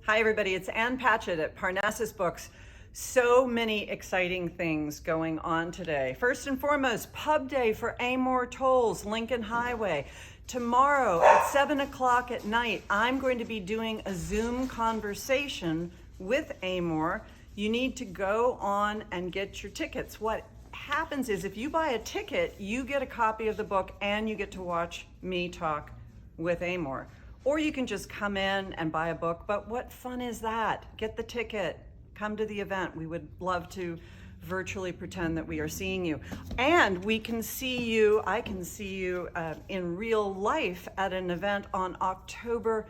Hi everybody, it's Ann Patchett at Parnassus Books. So many exciting things going on today. First and foremost, pub day for Amor Towles, Lincoln Highway. Tomorrow at 7 o'clock at night, I'm going to be doing a Zoom conversation with Amor. You need to go on and get your tickets. What happens is if you buy a ticket, you get a copy of the book and you get to watch me talk with Amor. Or you can just come in and buy a book, but what fun is that? Get the ticket, come to the event. We would love to virtually pretend that we are seeing you. And we can see you, I can see you in real life at an event on October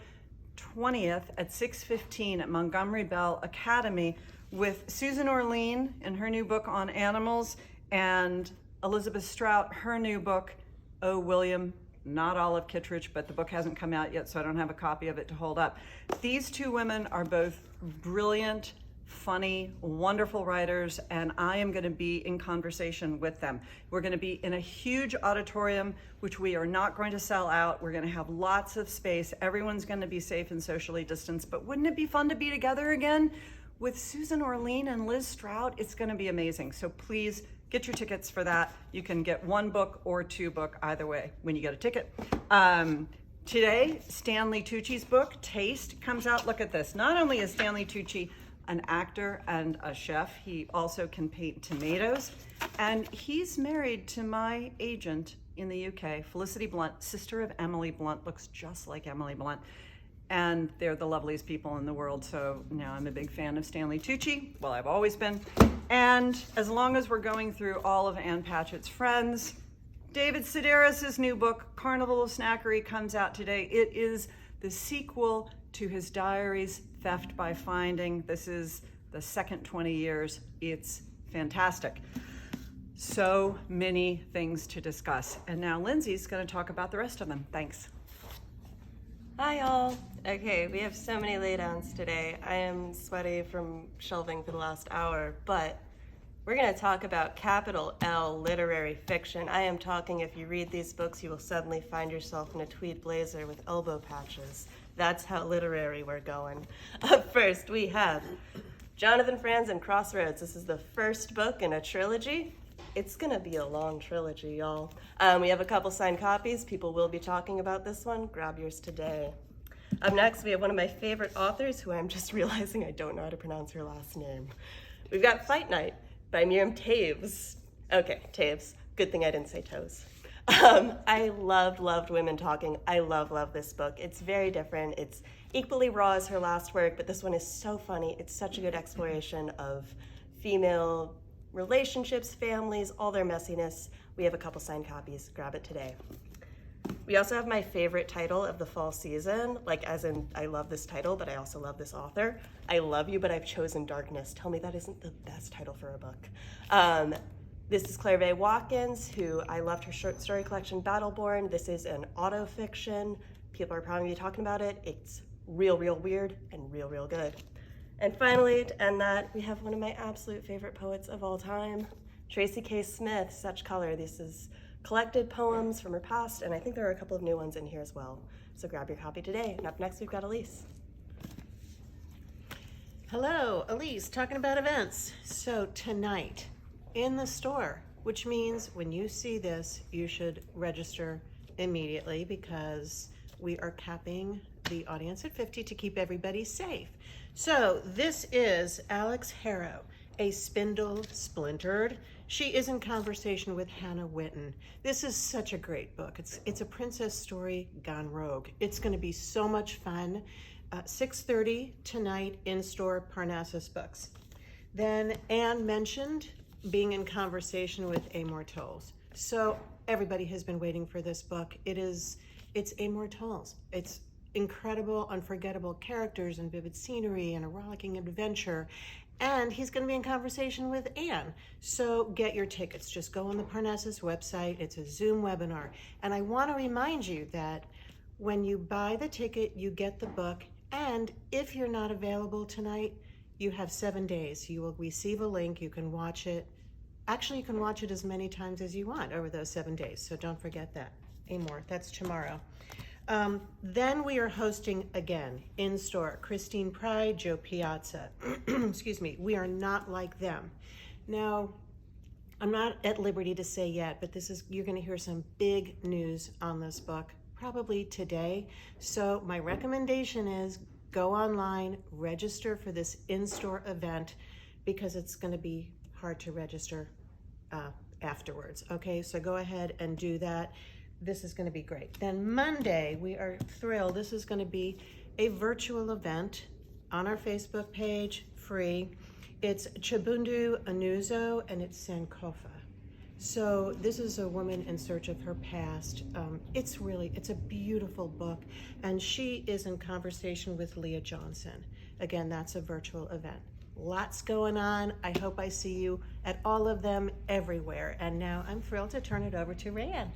20th at 6:15 at Montgomery Bell Academy with Susan Orlean in her new book on animals and Elizabeth Strout, her new book, Oh, William, not Olive Kittredge, but the book hasn't come out yet, so I don't have a copy of it to hold up. These two women are both brilliant, funny, wonderful writers, and I am going to be in conversation with them. We're going to be in a huge auditorium, which we are not going to sell out. We're going to have lots of space. Everyone's going to be safe and socially distanced, but wouldn't it be fun to be together again? With Susan Orlean and Liz Strout, it's going to be amazing. So please get your tickets for that. You can get one book or two book either way when you get a ticket. Today, Stanley Tucci's book, Taste, comes out. Look at this. Not only is Stanley Tucci an actor and a chef, he also can paint tomatoes. And he's married to my agent in the UK, Felicity Blunt, sister of Emily Blunt, looks just like Emily Blunt. And they're the loveliest people in the world, so now I'm a big fan of Stanley Tucci. Well, I've always been. And as long as we're going through all of Ann Patchett's friends, David Sedaris' new book, Carnival of Snackery, comes out today. It is the sequel to his diaries, Theft by Finding. This is the second 20 years. It's fantastic. So many things to discuss. And now Lindsay's going to talk about the rest of them. Thanks. Hi y'all. Okay, we have so many laydowns today. I am sweaty from shelving for the last hour, but we're going to talk about capital L literary fiction. I am talking, if you read these books, you will suddenly find yourself in a tweed blazer with elbow patches. That's how literary we're going. Up first, we have Jonathan Franzen and Crossroads. This is the first book in a trilogy. It's gonna be a long trilogy, y'all. We have a couple signed copies. People will be talking about this one. Grab yours today. Up next, we have one of my favorite authors who I'm just realizing I don't know how to pronounce her last name. We've got Fight Night by Miriam Taves. Okay, Taves. Good thing I didn't say toes. I loved women talking. I love this book. It's very different. It's equally raw as her last work, but this one is so funny. It's such a good exploration of female relationships, families, all their messiness. We have a couple signed copies. Grab it today. We also have my favorite title of the fall season, like as in I love this title, but I also love this author. I love you, but I've chosen darkness. Tell me that isn't the best title for a book. This is Clairvae Watkins, who I loved her short story collection, Battleborn. This is an auto-fiction. People are probably talking about it. It's real weird and real good. And finally, to end that, we have one of my absolute favorite poets of all time, Tracy K. Smith, Such Color. This is collected poems from her past, and I think there are a couple of new ones in here as well. So grab your copy today. And up next, we've got Elise. Hello, Elise, talking about events. So tonight, in the store, which means when you see this, you should register immediately because we are capping the audience at 50 to keep everybody safe. So this is Alex Harrow, A Spindle Splintered. She is in conversation with Hannah Witten. This is such a great book. It's a princess story gone rogue. It's going to be so much fun. 6:30 tonight in store, Parnassus Books. Then Anne mentioned being in conversation with Amor Towles. So everybody has been waiting for this book. It's Amor Towles. It's incredible, unforgettable characters and vivid scenery and a rollicking adventure. And he's going to be in conversation with Anne. So get your tickets. Just go on the Parnassus website. It's a Zoom webinar. And I want to remind you that when you buy the ticket, you get the book. And if you're not available tonight, you have 7 days. You will receive a link. You can watch it. Actually, you can watch it as many times as you want over those 7 days. So don't forget that. Amor, that's tomorrow. Then we are hosting again in store Christine Pride, Joe Piazza. Excuse me. We are not like them. Now, I'm not at liberty to say yet, but you're going to hear some big news on this book probably today. So my recommendation is go online, register for this in-store event because it's going to be hard to register afterwards. Okay, so go ahead and do that. This is going to be great. Then Monday, we are thrilled. This is going to be a virtual event on our Facebook page, free. It's Chibundu Onuzo, and it's Sankofa. So this is a woman in search of her past. It's a beautiful book, and she is in conversation with Leah Johnson. Again, that's a virtual event. Lots going on. I hope I see you at all of them everywhere. And now I'm thrilled to turn it over to Rayanne.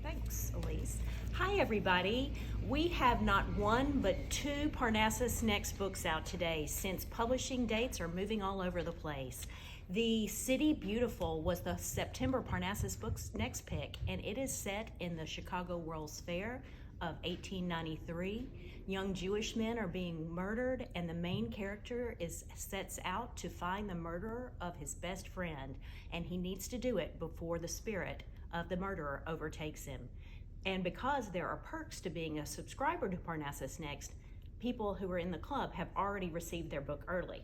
Thanks, Elise. Hi, everybody. We have not one but two Parnassus Next books out today since publishing dates are moving all over the place. The City Beautiful was the September Parnassus Books Next pick, and it is set in the Chicago World's Fair of 1893. Young Jewish men are being murdered, and the main character sets out to find the murderer of his best friend, and he needs to do it before the spirit of the murderer overtakes him. And because there are perks to being a subscriber to Parnassus Next, people who are in the club have already received their book early.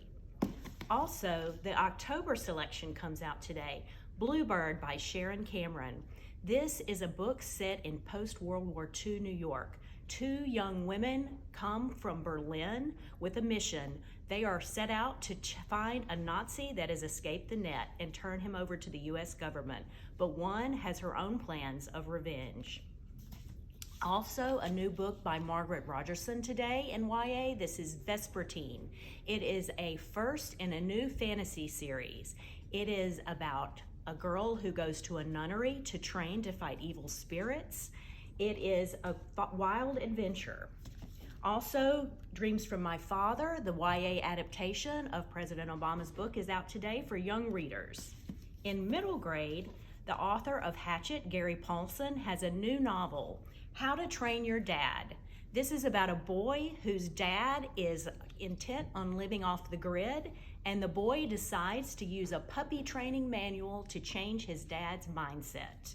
Also, the October selection comes out today, Bluebird by Sharon Cameron. This is a book set in post-World War II New York. Two young women come from Berlin with a mission. They are set out to find a Nazi that has escaped the net and turn him over to the U.S. government, but one has her own plans of revenge. Also, a new book by Margaret Rogerson today in YA. This is Vespertine. It is a first in a new fantasy series. It is about a girl who goes to a nunnery to train to fight evil spirits. It is a wild adventure. Also, Dreams from My Father, the YA adaptation of President Obama's book, is out today for young readers. In middle grade, the author of Patchett, Gary Paulson, has a new novel, How to Train Your Dad. This is about a boy whose dad is intent on living off the grid, and the boy decides to use a puppy training manual to change his dad's mindset.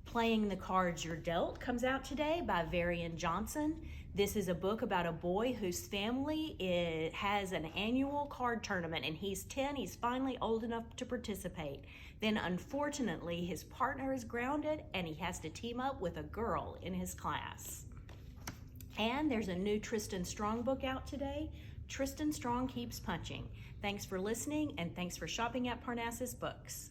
Playing the Cards You're Dealt comes out today by Varian Johnson. This is a book about a boy whose family has an annual card tournament, and he's 10, he's finally old enough to participate. Then unfortunately, his partner is grounded and he has to team up with a girl in his class. And there's a new Tristan Strong book out today, Tristan Strong Keeps Punching. Thanks for listening, and thanks for shopping at Parnassus Books.